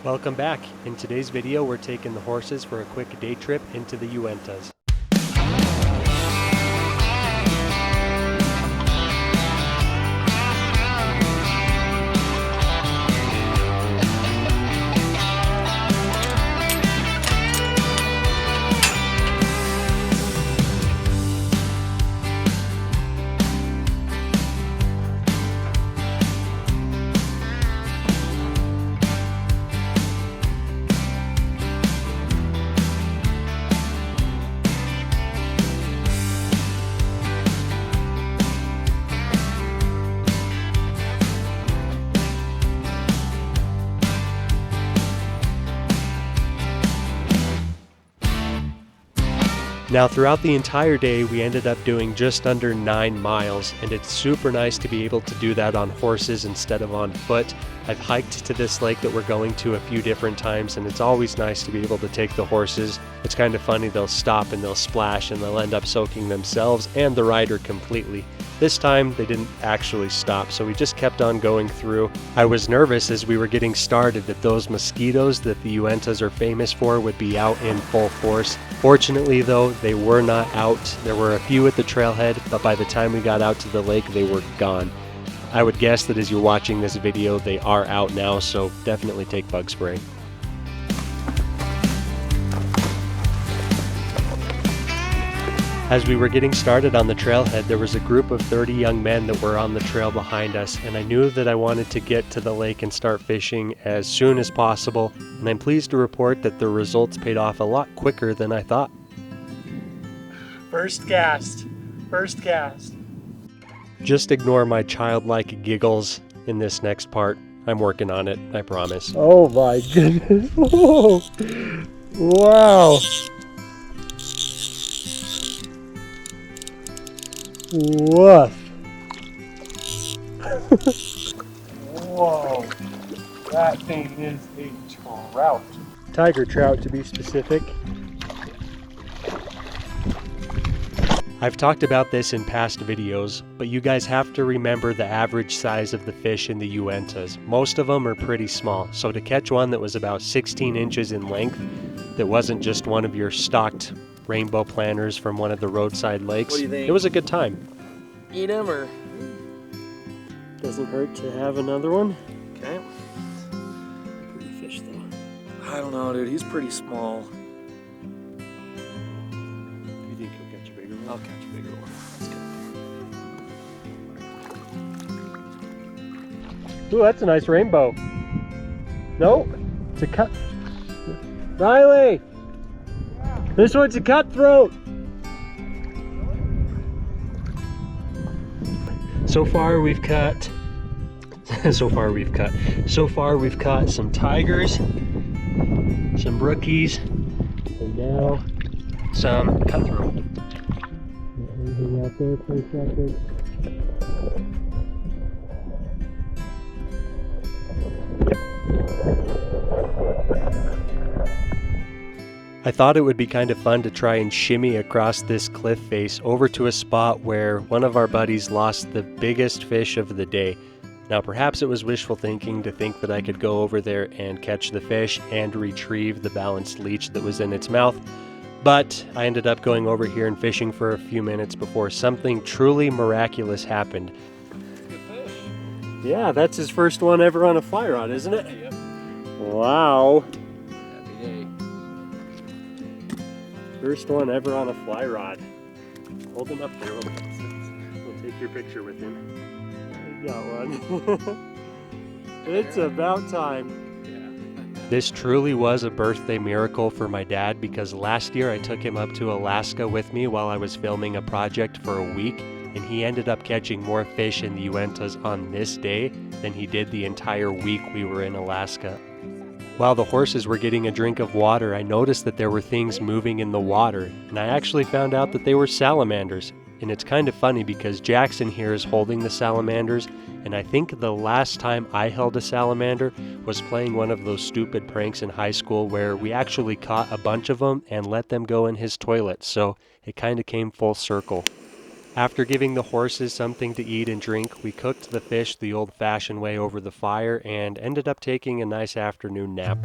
Welcome back. In today's video, we're taking the horses for a quick day trip into the Uintas. Now throughout the entire day we ended up doing just under 9 miles, and it's super nice to be able to do that on horses instead of on foot. I've hiked to this lake that we're going to a few different times, and it's always nice to be able to take the horses. It's kind of funny, they'll stop and they'll splash and they'll end up soaking themselves and the rider completely. This time they didn't actually stop, so we just kept on going through. I was nervous as we were getting started that those mosquitoes that the Uintas are famous for would be out in full force. Fortunately though, they were not out. There were a few at the trailhead, but by the time we got out to the lake, they were gone. I would guess that as you're watching this video, they are out now, so definitely take bug spray. As we were getting started on the trailhead, there was a group of 30 young men that were on the trail behind us, and I knew that I wanted to get to the lake and start fishing as soon as possible, and I'm pleased to report that the results paid off a lot quicker than I thought. First cast. Just ignore my childlike giggles in this next part. I'm working on it, I promise. Oh my goodness. Oh, wow. Woof. Whoa, that thing is a trout. Tiger trout to be specific. I've talked about this in past videos, but you guys have to remember the average size of the fish in the Uintas. Most of them are pretty small, so to catch one that was about 16 inches in length, that wasn't just one of your stocked rainbow planters from one of the roadside lakes, it was a good time. Eat him or? Doesn't hurt to have another one. Okay. Pretty fish though. I don't know, dude. He's pretty small. You think he'll catch a bigger one? I'll catch a bigger one. Let's go. Ooh, that's a nice rainbow. No, it's a cut. Riley, this one's a cutthroat. So far we've caught some tigers, some brookies, and now some cutthroat. Anything out there for a second? I thought it would be kind of fun to try and shimmy across this cliff face over to a spot where one of our buddies lost the biggest fish of the day. Now perhaps it was wishful thinking to think that I could go over there and catch the fish and retrieve the balanced leech that was in its mouth, but I ended up going over here and fishing for a few minutes before something truly miraculous happened. Good fish. Yeah, that's his first one ever on a fly rod, isn't it? Yep. Wow. Happy day. First one ever on a fly rod. Hold him up there. We'll take your picture with him. We got one. It's about time. Yeah. This truly was a birthday miracle for my dad, because last year I took him up to Alaska with me while I was filming a project for a week, and he ended up catching more fish in the Uintas on this day than he did the entire week we were in Alaska. While the horses were getting a drink of water, I noticed that there were things moving in the water, and I actually found out that they were salamanders. And it's kind of funny because Jackson here is holding the salamanders, and I think the last time I held a salamander was playing one of those stupid pranks in high school where we actually caught a bunch of them and let them go in his toilet, so it kind of came full circle. After giving the horses something to eat and drink, we cooked the fish the old-fashioned way over the fire and ended up taking a nice afternoon nap.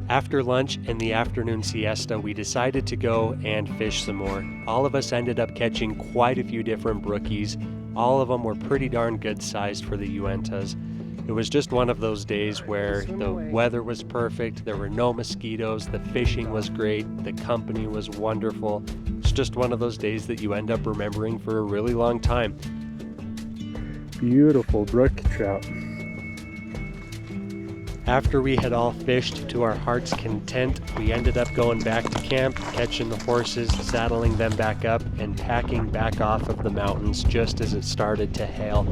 After lunch and the afternoon siesta, we decided to go and fish some more. All of us ended up catching quite a few different brookies. All of them were pretty darn good sized for the Uintas. It was just one of those days where the weather was perfect, there were no mosquitoes, the fishing was great, the company was wonderful. It's just one of those days that you end up remembering for a really long time. Beautiful brook trout. After we had all fished to our heart's content, we ended up going back to camp, catching the horses, saddling them back up, and packing back off of the mountains just as it started to hail.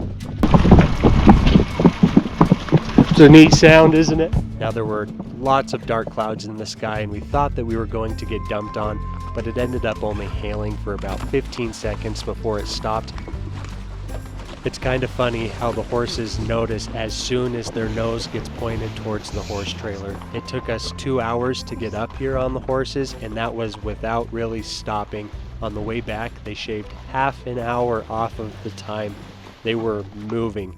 It's a neat sound, isn't it? Now there were lots of dark clouds in the sky and we thought that we were going to get dumped on, but it ended up only hailing for about 15 seconds before it stopped. It's kind of funny how the horses notice as soon as their nose gets pointed towards the horse trailer. It took us 2 hours to get up here on the horses, and that was without really stopping. On the way back, they shaved half an hour off of the time. They were moving.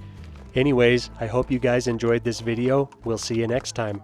Anyways, I hope you guys enjoyed this video. We'll see you next time.